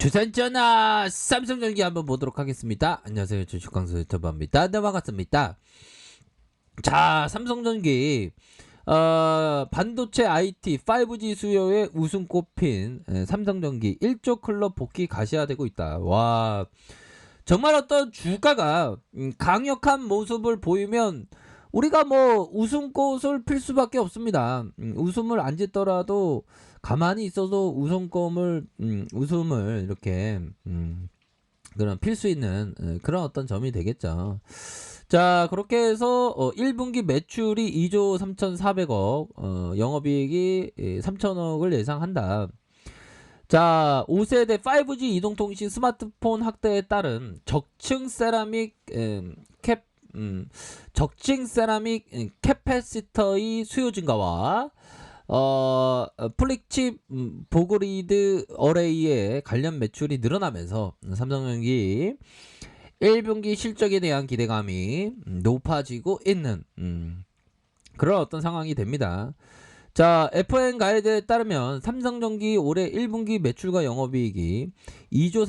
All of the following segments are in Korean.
주산전화 삼성전기 한번 보도록 하겠습니다. 안녕하세요, 주식광수 유튜버입니다. 네, 반갑습니다. 자, 삼성전기 반도체 IT 5G 수요에 우승 꼽힌 삼성전기 1조 클럽 복귀 가시화되고 있다. 와, 정말 어떤 주가가 강력한 모습을 보이면 우리가 뭐 웃음꽃을 필 수밖에 없습니다. 웃음을 안 짓더라도 가만히 있어도 웃음을 이렇게 그런 필 수 있는 그런 어떤 점이 되겠죠. 자, 그렇게 해서 1분기 매출이 2조 3,400억, 영업이익이 3천억을 예상한다. 자, 5세대 5G 이동통신 스마트폰 확대에 따른 적층 세라믹 캐패시터의 수요 증가와 플릭칩 보그리드 어레이의 관련 매출이 늘어나면서 삼성전기 1분기 실적에 대한 기대감이 높아지고 있는 그런 어떤 상황이 됩니다. 자, FN 가이드에 따르면 삼성전기 올해 1분기 매출과 영업이익이 2조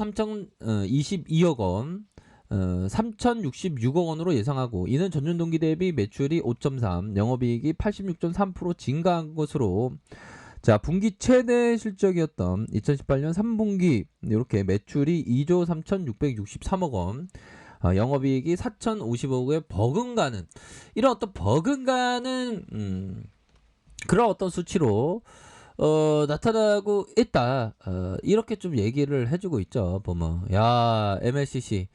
3,022억 원, 3,066억 원으로 예상하고, 이는 전년 동기 대비 매출이 5.3, 영업이익이 86.3% 증가한 것으로, 자, 분기 최대 실적이었던 2018년 3분기 이렇게 매출이 2조 3,663억 원, 영업이익이 4,050억에 버금가는, 이런 어떤 버금가는 그런 어떤 수치로 나타나고 있다. 이렇게 좀 얘기를 해주고 있죠. 보면 야, MLCC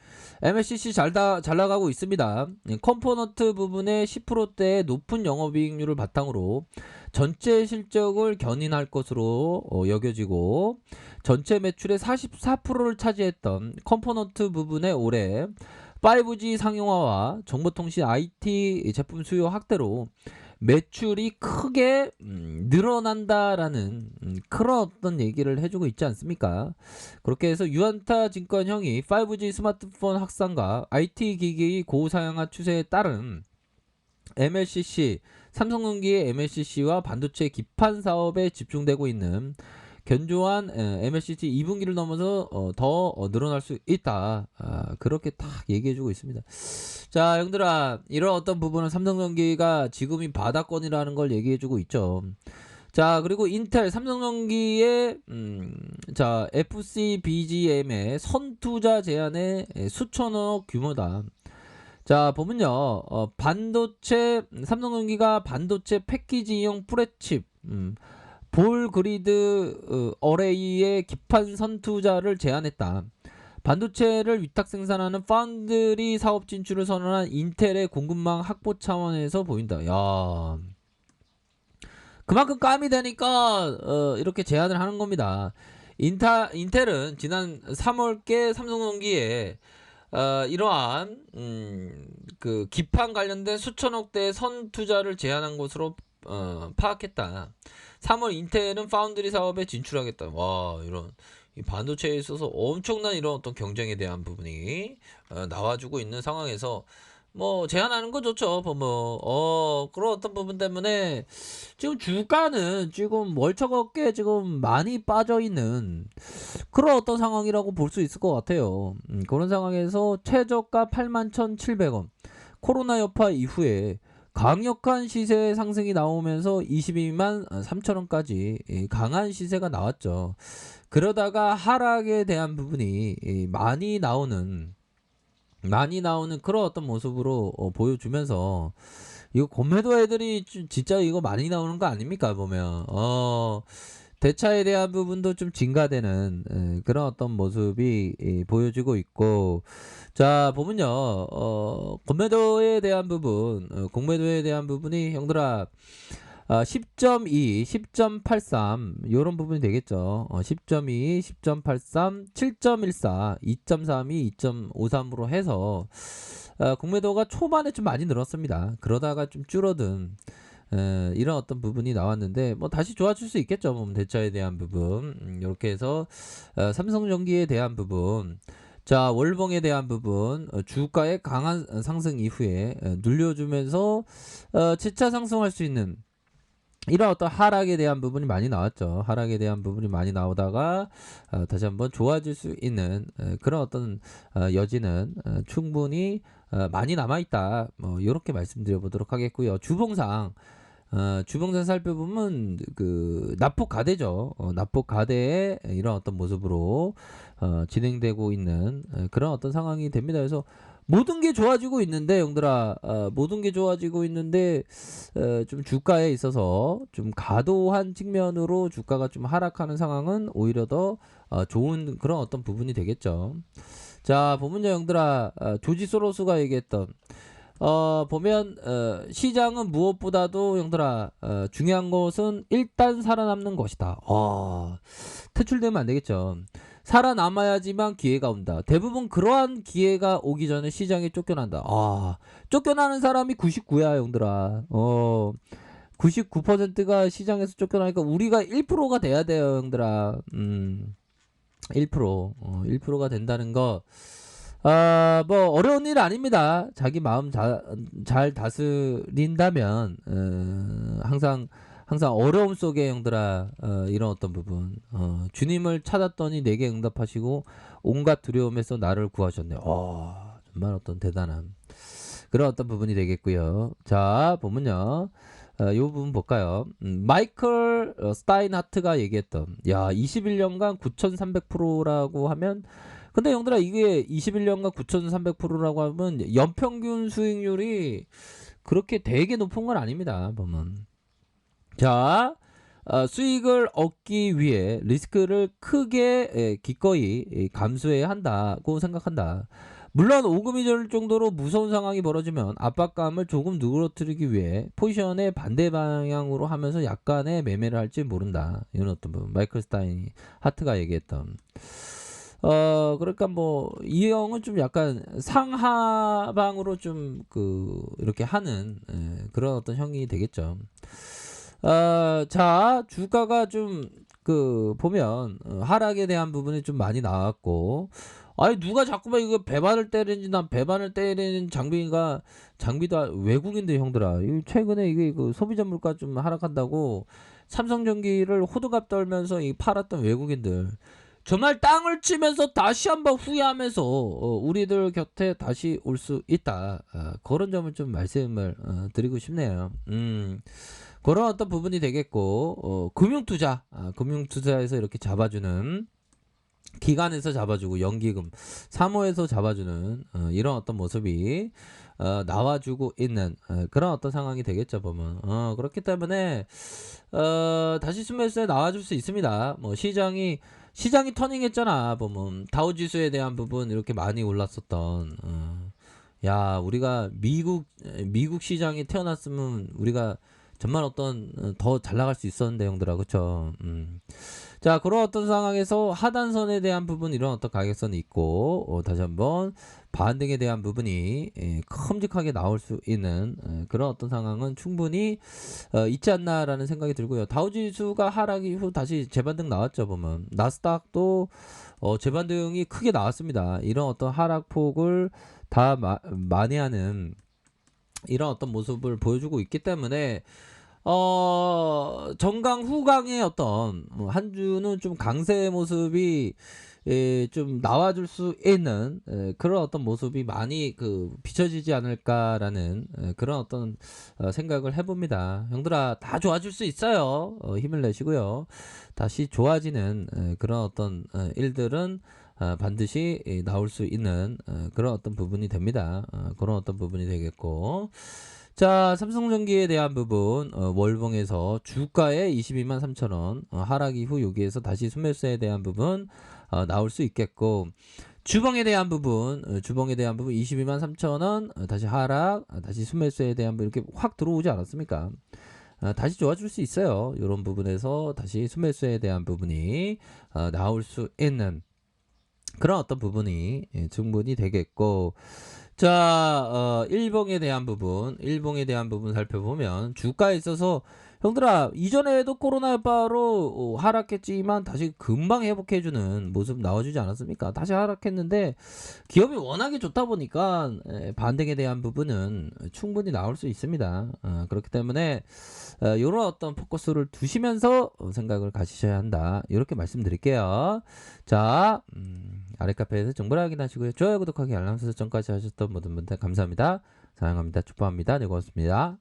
잘 나가고 있습니다. 컴포넌트 부분의 10%대의 높은 영업이익률을 바탕으로 전체 실적을 견인할 것으로 여겨지고, 전체 매출의 44%를 차지했던 컴포넌트 부분의 올해 5G 상용화와 정보통신 IT 제품 수요 확대로 매출이 크게 늘어난다라는 그런 어떤 얘기를 해주고 있지 않습니까? 그렇게 해서 유안타 증권형이 5G 스마트폰 확산과 IT 기기 고사양화 추세에 따른 MLCC, 삼성전기의 MLCC와 반도체 기판 사업에 집중되고 있는 견조한 MLCC 2분기를 넘어서 더 늘어날 수 있다. 그렇게 딱 얘기해주고 있습니다. 자, 형들아, 이런 어떤 부분은 삼성전기가 지금이 바닥권이라는 걸 얘기해주고 있죠. 자, 그리고 인텔 삼성전기의 자, FCBGM의 선투자 제한의 수천억 규모다. 자, 보면요, 삼성전기가 반도체 패키지용 플랫칩 볼 그리드 어레이의 기판 선투자를 제안했다. 반도체를 위탁 생산하는 파운드리 사업 진출을 선언한 인텔의 공급망 확보 차원에서 보인다. 야, 그만큼 깜이 되니까 이렇게 제안을 하는 겁니다. 인텔은 지난 3월께 삼성전기에 이러한 그 기판 관련된 수천억대 선 투자를 제안한 것으로 파악했다. 3월 인텔은 파운드리 사업에 진출하겠다. 와, 이런 이 반도체에 있어서 엄청난 이런 어떤 경쟁에 대한 부분이 나와주고 있는 상황에서 뭐 제한하는 거 좋죠. 뭐 그런 어떤 부분 때문에 지금 주가는 지금 멀쩡하게 지금 많이 빠져 있는 그런 어떤 상황이라고 볼 수 있을 것 같아요. 그런 상황에서 최저가 81,700원, 코로나 여파 이후에 강력한 시세 상승이 나오면서 22만 3천원까지 강한 시세가 나왔죠. 그러다가 하락에 대한 부분이 많이 나오는 그런 어떤 모습으로 보여주면서, 이거 공매도 애들이 진짜 이거 많이 나오는 거 아닙니까? 보면 대차에 대한 부분도 좀 증가되는 그런 어떤 모습이 보여지고 있고, 자, 보면요, 공매도에 대한 부분이 형들아 10.2, 10.83 요런 부분이 되겠죠. 10.2, 10.83, 7.14, 2.32, 2.53으로 해서 공매도가 초반에 좀 많이 늘었습니다. 그러다가 좀 줄어든 이런 어떤 부분이 나왔는데, 뭐 다시 좋아질 수 있겠죠. 뭐 대차에 대한 부분 이렇게 해서 삼성전기에 대한 부분, 자, 월봉에 대한 부분, 주가의 강한 상승 이후에 눌려주면서 재차 상승할 수 있는 이런 어떤 하락에 대한 부분이 많이 나왔죠. 하락에 대한 부분이 많이 나오다가 다시 한번 좋아질 수 있는 그런 어떤 여지는 충분히 많이 남아있다. 뭐 이렇게 말씀드려보도록 하겠고요. 주봉상 살펴보면 그 납폭 가대죠. 납폭 가대의 이런 어떤 모습으로 진행되고 있는 그런 어떤 상황이 됩니다. 그래서 모든 게 좋아지고 있는데 형들아, 모든 게 좋아지고 있는데 좀 주가에 있어서 좀 과도한 측면으로 주가가 좀 하락하는 상황은 오히려 더 좋은 그런 어떤 부분이 되겠죠. 자, 보면요 형들아, 조지 소로스가 얘기했던 보면 시장은 무엇보다도 형들아 중요한 것은 일단 살아남는 것이다. 퇴출되면 안 되겠죠. 살아남아야지만 기회가 온다. 대부분 그러한 기회가 오기 전에 시장에 쫓겨난다. 쫓겨나는 사람이 99야 형들아. 99%가 시장에서 쫓겨나니까 우리가 1%가 돼야 돼요 형들아. 1%, 1%가 된다는 거. 뭐 어려운 일 아닙니다. 자기 마음 잘 다스린다면 항상 어려움 속에 형들아 이런 어떤 부분 주님을 찾았더니 내게 응답하시고 온갖 두려움에서 나를 구하셨네. 정말 어떤 대단한 그런 어떤 부분이 되겠고요. 자 보면요. 이 부분 볼까요? 마이클 스타인하트가 얘기했던 21년간 9,300%라고 하면 근데 형들아 이게 21년간 9,300%라고 하면 연평균 수익률이 그렇게 되게 높은 건 아닙니다. 보면 자 수익을 얻기 위해 리스크를 크게 기꺼이 감수해야 한다고 생각한다. 물론 오금이 절 정도로 무서운 상황이 벌어지면 압박감을 조금 누그러뜨리기 위해 포지션의 반대 방향으로 하면서 약간의 매매를 할지 모른다. 이런 어떤 부분 마이클 스타인 하트가 얘기했던 그러니까 뭐 이 형은 좀 약간 상하방으로 좀 이렇게 하는 그런 어떤 형이 되겠죠. 자 주가가 좀 보면 하락에 대한 부분이 좀 많이 나왔고 아니 누가 자꾸만 이거 배반을 때리는지 난 배반을 때리는 장비도 외국인들 형들아 최근에 이게 소비자 물가 좀 하락한다고 삼성전기를 호들갑 떨면서 팔았던 외국인들 정말 땅을 치면서 다시 한번 후회하면서 우리들 곁에 다시 올 수 있다. 그런 점을 좀 말씀을 드리고 싶네요. 그런 어떤 부분이 되겠고 금융투자에서 이렇게 잡아주는 기관에서 잡아주고 연기금 사모에서 잡아주는 이런 어떤 모습이 나와주고 있는 그런 어떤 상황이 되겠죠 보면 그렇기 때문에 다시 순매수에 나와줄 수 있습니다. 뭐 시장이 터닝했잖아 보면 다우지수에 대한 부분 이렇게 많이 올랐었던 우리가 미국 시장이 태어났으면 우리가 정말 어떤 더 잘 나갈 수 있었는데 형들아 그쵸. 자 그런 어떤 상황에서 하단선에 대한 부분 이런 어떤 가격선이 있고 다시 한번 반등에 대한 부분이 큼직하게 나올 수 있는 그런 어떤 상황은 충분히 있지 않나라는 생각이 들고요. 다우지수가 하락 이후 다시 재반등 나왔죠 보면 나스닥도 재반등이 크게 나왔습니다. 이런 어떤 하락폭을 다 만회하는 이런 어떤 모습을 보여주고 있기 때문에 정강 후강의 어떤 한 주는 좀 강세의 모습이 좀 나와줄 수 있는 그런 어떤 모습이 많이 비춰지지 않을까라는 그런 어떤 생각을 해봅니다. 형들아 다 좋아질 수 있어요. 힘을 내시고요. 다시 좋아지는 그런 어떤 일들은 반드시 나올 수 있는 그런 어떤 부분이 됩니다. 그런 어떤 부분이 되겠고 자 삼성전기에 대한 부분 월봉에서 주가에 22만 3천원 하락 이후 여기에서 다시 순매수에 대한 부분 나올 수 있겠고 주봉에 대한 부분 22만 3천원 다시 하락 다시 순매수에 대한 부분 이렇게 확 들어오지 않았습니까? 다시 좋아질 수 있어요. 이런 부분에서 다시 순매수에 대한 부분이 나올 수 있는 그런 어떤 부분이 충분히 되겠고 자 일봉에 대한 부분 살펴보면 주가에 있어서 형들아, 이전에도 코로나 여파로 하락했지만 다시 금방 회복해주는 모습 나와주지 않았습니까? 다시 하락했는데 기업이 워낙에 좋다 보니까 반등에 대한 부분은 충분히 나올 수 있습니다. 그렇기 때문에 이런 어떤 포커스를 두시면서 생각을 가지셔야 한다. 이렇게 말씀드릴게요. 자, 아래 카페에서 정보를 확인하시고요. 좋아요, 구독하기, 알람 설정까지 하셨던 모든 분들 감사합니다. 사랑합니다. 축복합니다. 네, 고맙습니다.